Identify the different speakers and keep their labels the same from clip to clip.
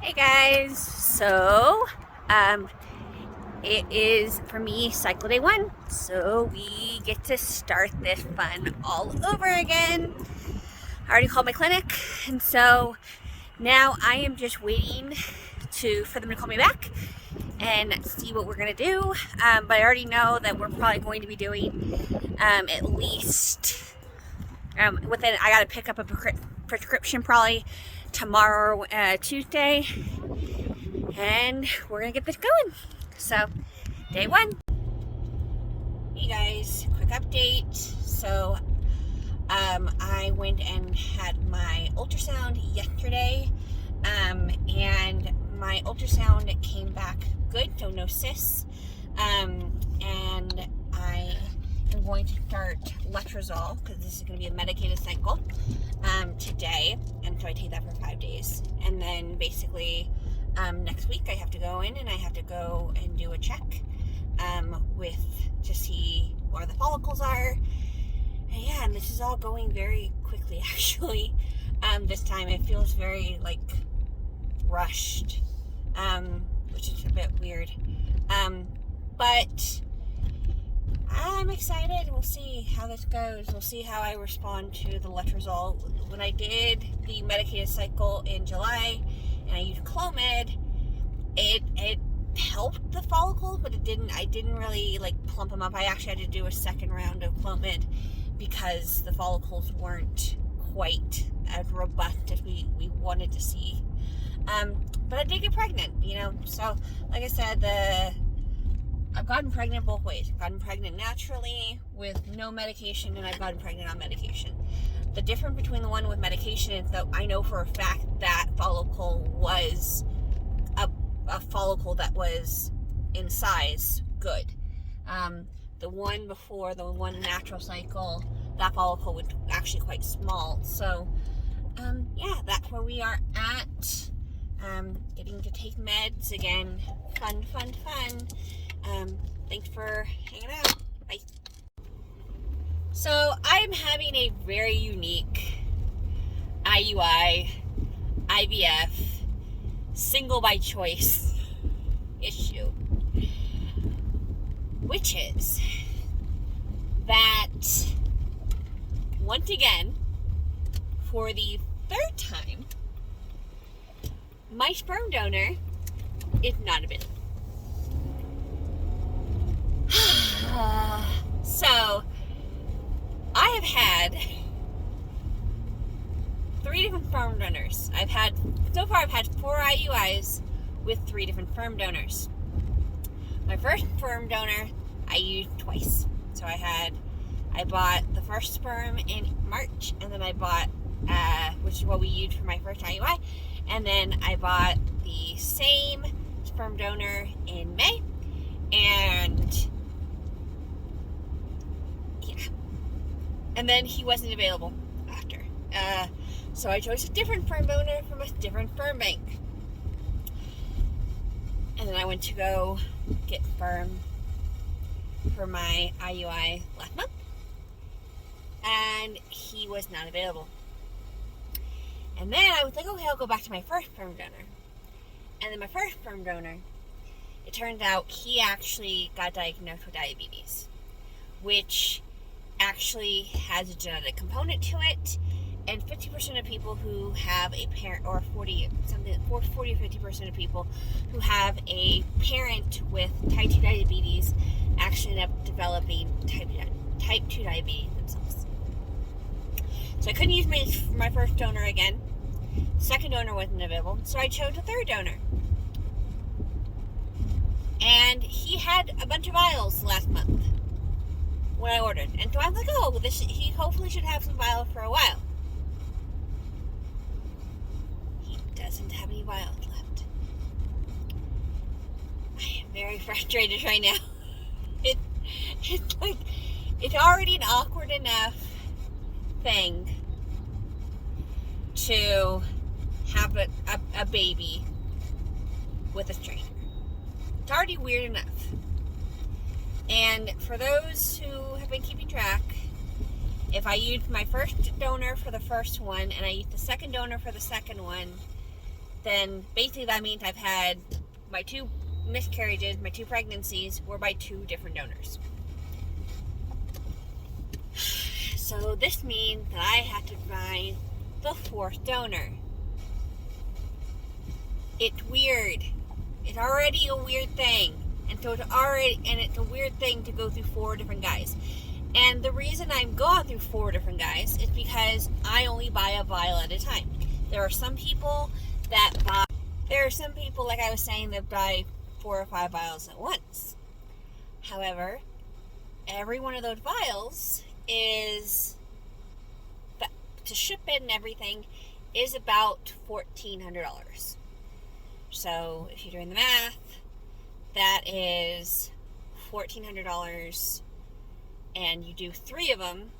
Speaker 1: Hey guys, so it is for me cycle day 1, so we get to start this fun all over again. I already called my clinic, and so now I am just waiting for them to call me back and see what we're gonna do. But I already know that we're probably going to be doing at least within. I gotta pick up a prescription probably tomorrow, Tuesday, and we're gonna get this going. So, day 1. Hey guys, quick update. So, I went and had my ultrasound yesterday, and my ultrasound came back good, so no cysts, and I am going to start letrozole, because this is going to be a medicated cycle, today, and so I take that for 5 days, and then basically, next week I have to go in and I have to go and do a check, to see where the follicles are. And yeah, and this is all going very quickly actually. This time it feels very rushed, which is a bit weird. But I'm excited. We'll see how this goes. We'll see how I respond to the letrozole. When I did the medicated cycle in July and I used Clomid, it helped the follicles, but I didn't really plump them up. I actually had to do a second round of Clomid because the follicles weren't quite as robust as we wanted to see. But I did get pregnant, so like I said, I've gotten pregnant both ways. I've gotten pregnant naturally with no medication, and I've gotten pregnant on medication. The difference between the one with medication is that I know for a fact that follicle was a follicle that was in size good. The one before, the one natural cycle, that follicle was actually quite small. So, yeah, that's where we are at. Getting to take meds again. Fun. Thanks for hanging out. Bye. So, I'm having a very unique IUI, IVF, single by choice issue, which is that once again, for the 3rd time, my sperm donor is not available. So, I have had 3 different sperm donors. So far I've had 4 IUIs with 3 different sperm donors. My first sperm donor I used twice. So I bought the first sperm in March, and then I bought, which is what we used for my first IUI, and then I bought the same sperm donor in May, and yeah. And then he wasn't available after. So I chose a different sperm donor from a different sperm bank. And then I went to go get sperm for my IUI last month, and he was not available. And then I was like, okay, I'll go back to my first sperm donor. And then my first sperm donor, it turns out he actually got diagnosed with diabetes, which actually has a genetic component to it. And 50% of people who have a parent, or 40 or 50% of people who have a parent with type 2 diabetes actually end up developing type 2 diabetes themselves. So I couldn't use my first donor again. Second donor wasn't available, so I chose a third donor. And he had a bunch of vials last month when I ordered. And so I was like, oh, he hopefully should have some vials for a while. Doesn't have any vials left. I am very frustrated right now. It's already an awkward enough thing to have a baby with a stranger. It's already weird enough. And for those who have been keeping track, if I used my first donor for the first one and I used the second donor for the second one, then basically that means I've had my 2 miscarriages, my 2 pregnancies were by 2 different donors. So this means that I have to find the 4th donor. It's weird. It's already a weird thing. And so it's a weird thing to go through 4 different guys. And the reason I'm going through 4 different guys is because I only buy a vial at a time. There are some people, like I was saying, that buy 4 or 5 vials at once. However, every one of those vials is, to ship it and everything, is about $1,400. So if you're doing the math, that is $1,400, and you do 3 of them,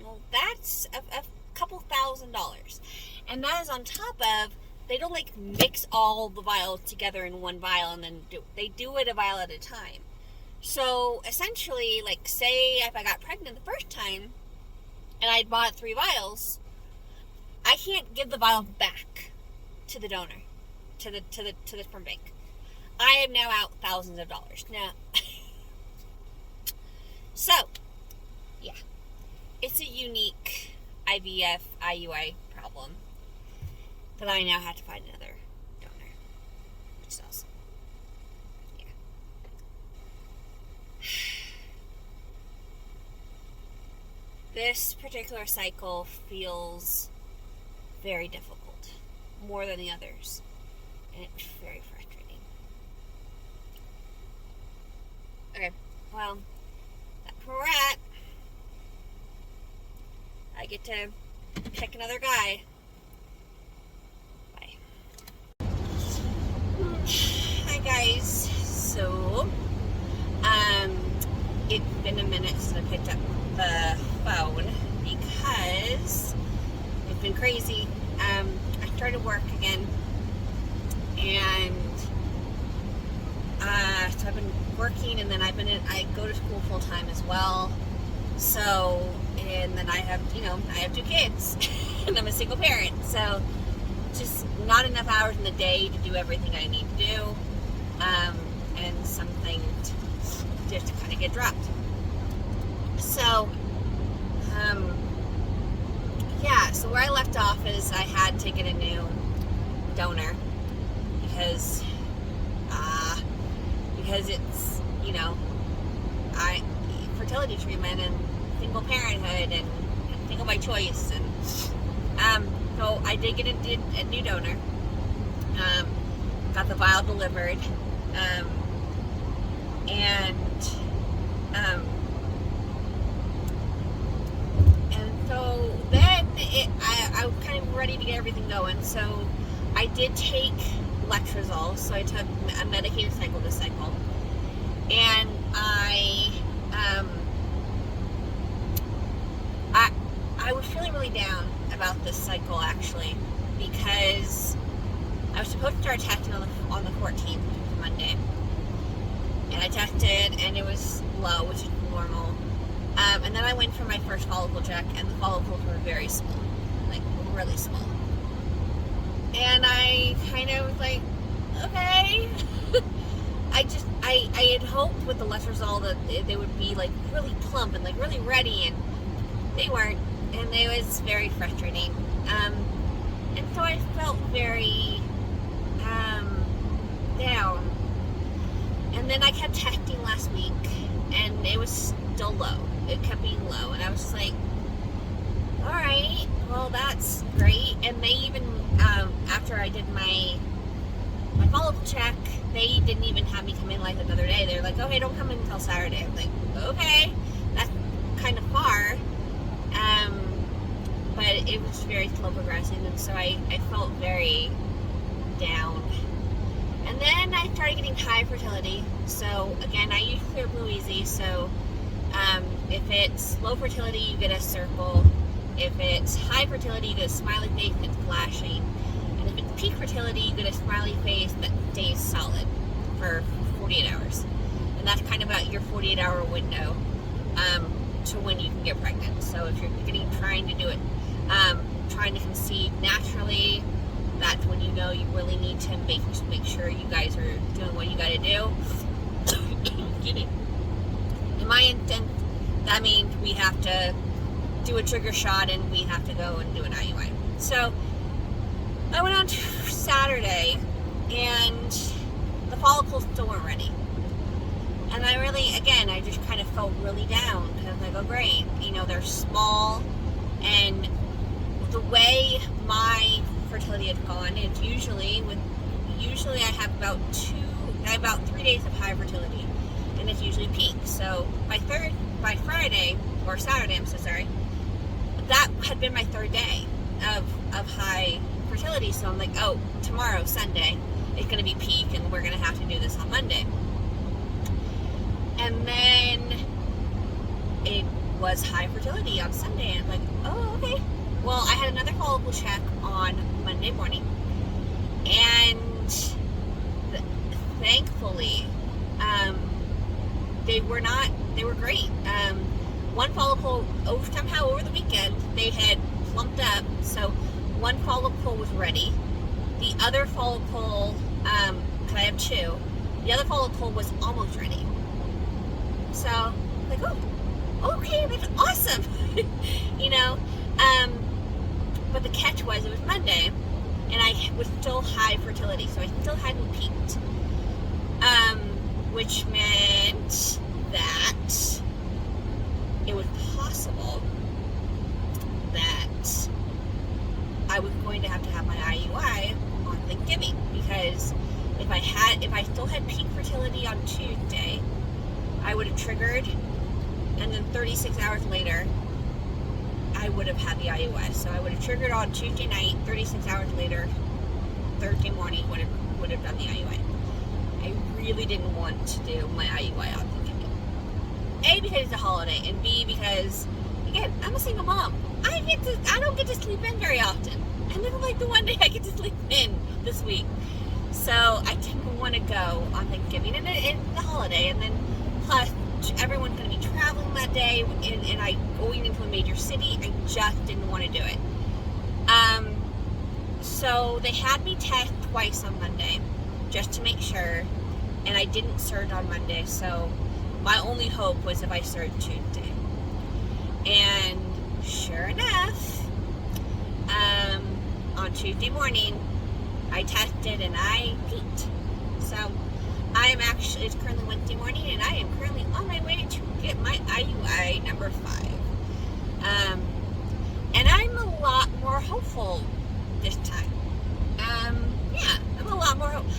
Speaker 1: well, that's a couple $1,000. And that is on top of, they don't like mix all the vials together in one vial and then they do it a vial at a time. So essentially, like, say if I got pregnant the first time and I'd bought 3 vials, I can't give the vial back to the donor, to the sperm bank. I am now out thousands of dollars. Now, so, yeah, it's a unique IVF, IUI problem that I now have to find another donor, which is awesome. Yeah. This particular cycle feels very difficult, more than the others, and it's very frustrating. Okay, well, that's where we're at. I get to pick another guy. Bye. Hi guys. So, it's been a minute since I picked up the phone because it's been crazy. I started work again, and so I've been working, and then I go to school full time as well. So, and then I have 2 kids, and I'm a single parent. So, just not enough hours in the day to do everything I need to do, and something just to kind of get dropped. So, yeah, so where I left off is I had to get a new donor because it's, fertility treatment and single parenthood and single by choice, and so I did get a new donor. Got the vial delivered, and so then I was kind of ready to get everything going. So I did take letrozole, so I took a medicated cycle this cycle, and I was feeling really down about this cycle, actually, because I was supposed to start testing on the 14th, which was Monday, and I tested and it was low, which is normal, and then I went for my first follicle check, and the follicles were very small, like really small, and I kind of was like, okay. I had hoped with the letrozole that they would be like really plump and like really ready, and they weren't, and it was very frustrating. And so I felt very down. And then I kept testing last week, and it was still low. It kept being low, and I was just like, all right, well, that's great. And they even, after I did my follow-up check, they didn't even have me come in like another day. They're like, okay, don't come in until Saturday. I'm like, okay, that's kind of far. But it was very slow progressing, and so I felt very down. And then I started getting high fertility. So again, I use Clear Blue Easy. So if it's low fertility, you get a circle. If it's high fertility, you get a smiley face that's flashing. And if it's peak fertility, you get a smiley face that stays solid for 48 hours. And that's kind of about your 48-hour window to when you can get pregnant. So if you're trying to do it, trying to conceive naturally, that's when you know you really need to make sure you guys are doing what you got to do. Excuse me. In my instance, that means we have to do a trigger shot and we have to go and do an IUI. So I went on Saturday and the follicles still weren't ready. And I just kind of felt really down. I was like, oh great, they're small, and the way my fertility had gone, it's usually I have about 3 days of high fertility, and it's usually peak. So by Friday or Saturday, I'm so sorry, that had been my third day of high fertility. So I'm like, oh, tomorrow, Sunday, it's going to be peak, and we're going to have to do this on Monday. And then it was high fertility on Sunday, and I'm like, oh, okay. Well, I had another follicle check on Monday morning, and thankfully, they were great. One follicle, somehow over the weekend, they had plumped up, so one follicle was ready. The other follicle, because I have two, the other follicle was almost ready. So, like, oh, okay, that's awesome. But the catch was, it was Monday, and I was still high fertility, so I still hadn't peaked. Which meant that it was possible that I was going to have my IUI on Thanksgiving, because if I still had peak fertility on Tuesday, I would have triggered, and then 36 hours later, I would have had the IUI. So I would have triggered on Tuesday night, 36 hours later, Thursday morning, would have done the IUI. I really didn't want to do my IUI on Thanksgiving. A, because it's a holiday, and B, because, again, I'm a single mom. I don't get to sleep in very often. And this is like the one day I get to sleep in this week. So I didn't want to go on Thanksgiving, and it's the holiday, and then plus everyone's going to be traveling that day, and I going into a major city. I just didn't want to do it. So they had me test twice on Monday, just to make sure, and I didn't surge on Monday, so my only hope was if I surged Tuesday. And sure enough, on Tuesday morning, I tested and I peaked. So it's currently Wednesday morning, and I am currently on my way to get my IUI number 5. And I'm a lot more hopeful this time. I'm a lot more hopeful.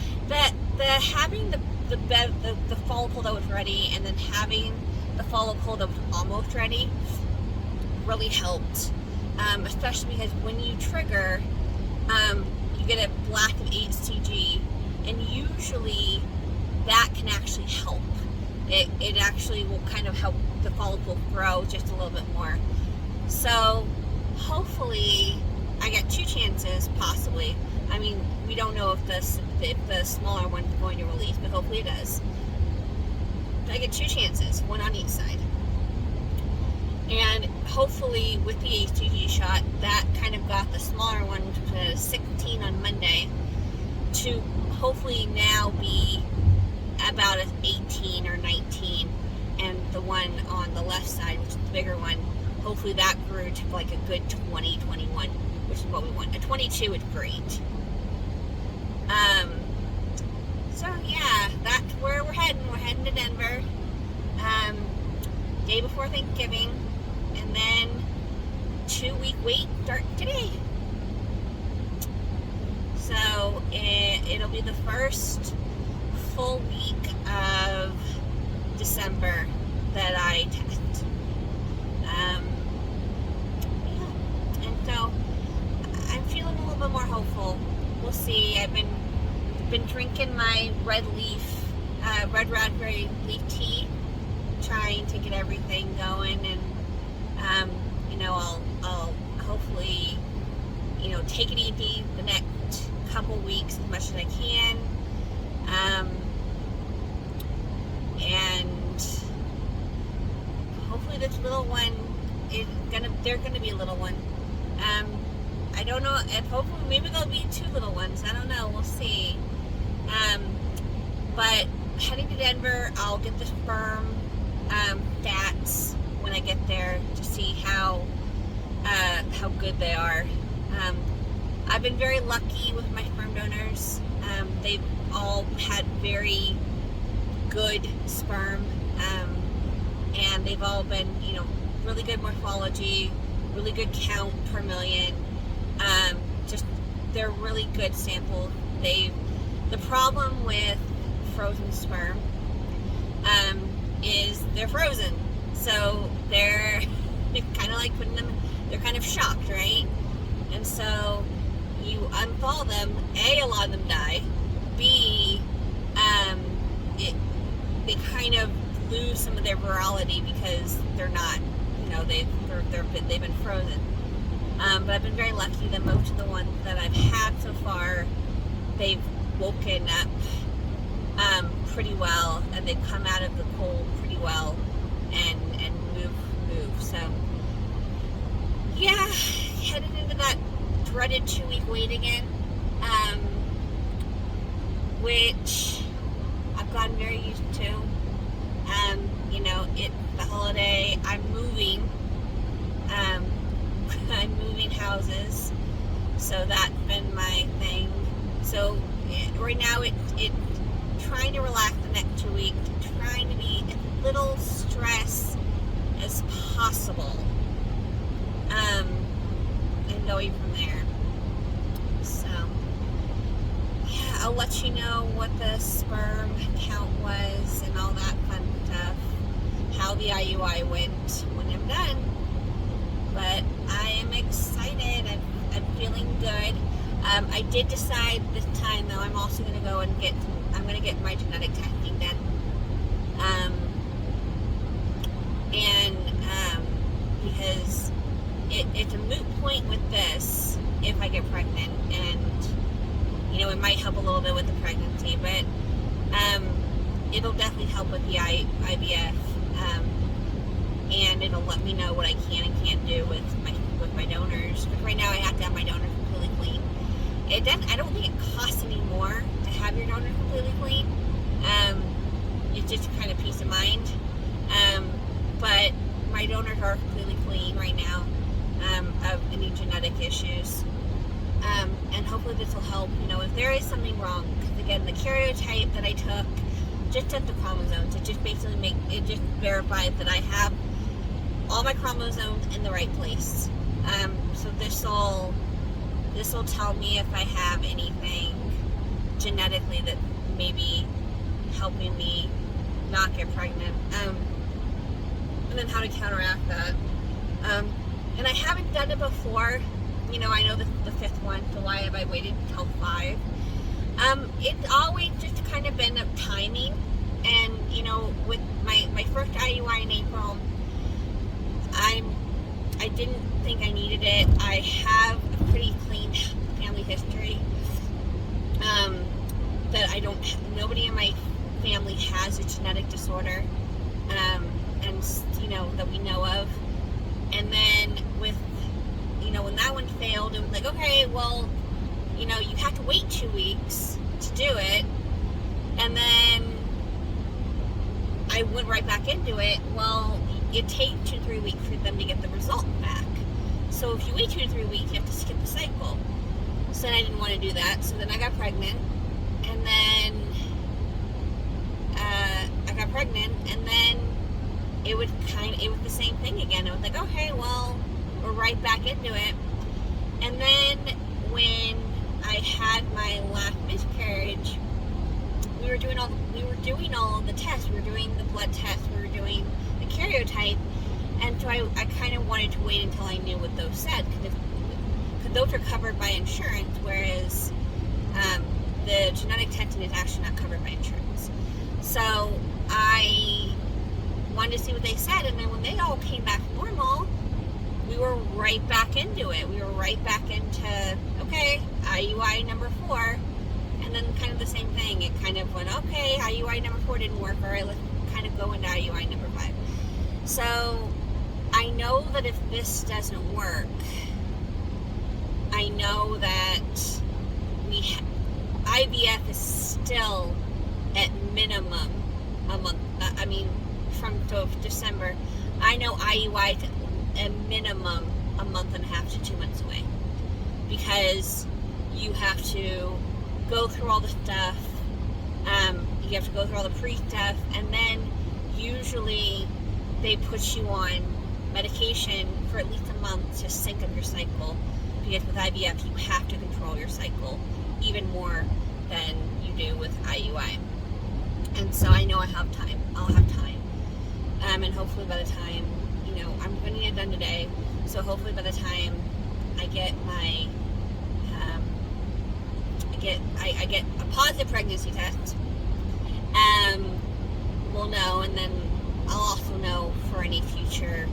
Speaker 1: Having the follicle that was ready, and then having the follicle that was almost ready really helped. Especially because when you trigger, you get a blast of HCG, and usually that can actually help. It actually will kind of help the follicle grow just a little bit more. So hopefully I get 2 chances, possibly. I mean, we don't know if the smaller one's going to release, but hopefully it does. I get 2 chances, one on each side. And hopefully with the HCG shot, that kind of got the smaller one, which was 16 on Monday, to hopefully now be about an 18 or 19, and the one on the left side, which is the bigger one, hopefully that grew to like a good 20, 21, which is what we want. A 22 is great. So yeah, that's where we're heading. We're heading to Denver, day before Thanksgiving, and then 2-week wait start today. So it'll be the first full week of December that I test. Yeah. And so I'm feeling a little bit more hopeful. We'll see. I've been drinking my red raspberry leaf tea, trying to get everything going, and I'll hopefully take it easy the next couple weeks as much as I can. And hopefully this little one they're gonna be a little one. I don't know if hopefully maybe there'll be 2 little ones. I don't know. We'll see. But heading to Denver, I'll get the sperm stats when I get there to see how good they are. I've been very lucky with my sperm donors. They've all had very good sperm, and they've all been, really good morphology, really good count per million. Just they're really good sample. The problem with frozen sperm is they're frozen, so they're kind of like putting them. They're kind of shocked, right? And so you unthaw them. A lot of them die. B, they kind of lose some of their virality because they're not, they've been frozen. But I've been very lucky that most of the ones that I've had so far, they've woken up pretty well, and they've come out of the cold pretty well and move. So yeah, headed into that dreaded 2-week wait again, which I've gotten very used to. It's the holiday. I'm moving houses, so that's been my thing. So right now it trying to relax the next 2 weeks, trying to be as little stress as possible, and going from there. So yeah, I'll let you know what the sperm count was and all that fun stuff, how the IUI went when I'm done. But I am excited. I'm feeling good. I did decide this time, though, I'm also going to go and I'm going to get my genetic testing done. Because it's a moot point with this if I get pregnant, and it might help a little bit with the pregnancy, but it'll definitely help with the IVF, and it'll let me know what I can and can't do with my donors. But right now I have to have my donors completely clean. I don't think it costs any more to have your donors completely clean. It's just kind of peace of mind. But my donors are completely clean right now of any genetic issues. And hopefully this will help, if there is something wrong. Because again, the karyotype that I took just took the chromosomes. It just basically just verifies that I have all my chromosomes in the right place. So this will tell me if I have anything genetically that may be helping me not get pregnant. And then how to counteract that. And I haven't done it before. I know the 5th one, so why have I waited until 5? It's always just kind of been a timing. And, with my first IUI in April, I didn't think I needed it. I have a pretty clean family history. That nobody in my family has a genetic disorder. And, that we know of. And then with, when that one failed, it was like, okay, well, you have to wait 2 weeks to do it. And then I went right back into it. Well, it takes 2 to 3 weeks for them to get the result back. So if you wait 2 to 3 weeks, you have to skip the cycle. So then I didn't want to do that. So then I got pregnant. And then and then it was the same thing again. It was like, okay, well, we're right back into it. And then when I had my last miscarriage, we were doing all the tests. We were doing the blood tests. We were doing the karyotype. And so I kind of wanted to wait until I knew what those said, because those are covered by insurance, whereas the genetic testing is actually not covered by insurance. So I wanted to see what they said, and then when they all came back normal, we were right back into it. We were right back into, okay, IUI number 4, and then kind of the same thing. It kind of went, okay, IUI number 4 didn't work, all right, let's kind of go into IUI number 5. So I know that if this doesn't work, I know that IVF is still at minimum a month. I mean, from December. I know IUI is at minimum a month and a half to 2 months away, because you have to go through all the stuff. You have to go through all the pre-stuff, and then usually they put you on medication for at least a month to sync up your cycle, because with IVF you have to control your cycle even more than you do with IUI. And so I know I'll have time. And hopefully by the time, I'm going to get it done today, so hopefully by the time I get my I get a positive pregnancy test, we'll know, and then I'll also know for any future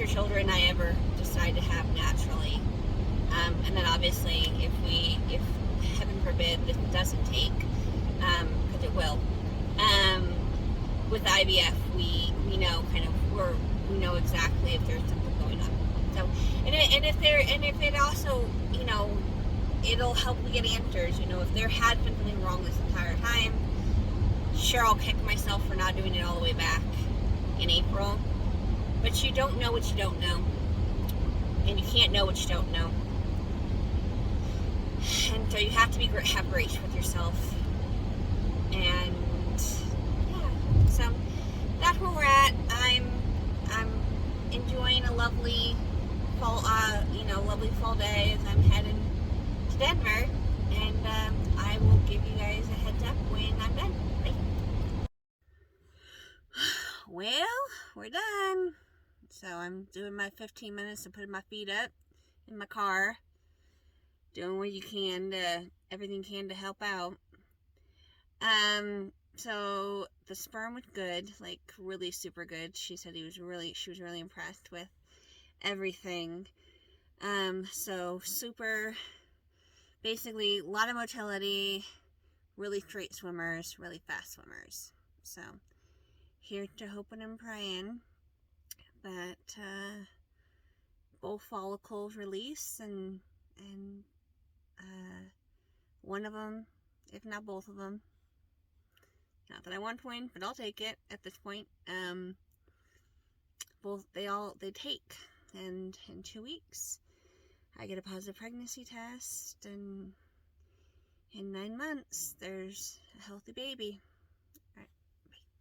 Speaker 1: children I ever decide to have naturally. And then obviously if heaven forbid this doesn't take, because it will, with IVF we know kind of we know exactly if there's something going on. So and if it also it'll help me get answers. If there had been something wrong this entire time, sure, I'll kick myself for not doing it all the way back in April. But you don't know what you don't know, and you can't know what you don't know. And so you have to have grace with yourself. And yeah, so that's where we're at. I'm enjoying a lovely fall, lovely fall day as I'm heading to Denver, and I will give you guys a heads up when I'm done. Bye. Well, we're done. So I'm doing my 15 minutes of putting my feet up in my car, doing what you can everything can to help out. So the sperm was good, like really super good. She said she was really impressed with everything. So super, basically a lot of motility, really straight swimmers, really fast swimmers. So here to hoping and praying that both follicles release, and one of them, if not both of them. Not that I want twins, but I'll take it at this point. They take, and in 2 weeks I get a positive pregnancy test, and in 9 months there's a healthy baby.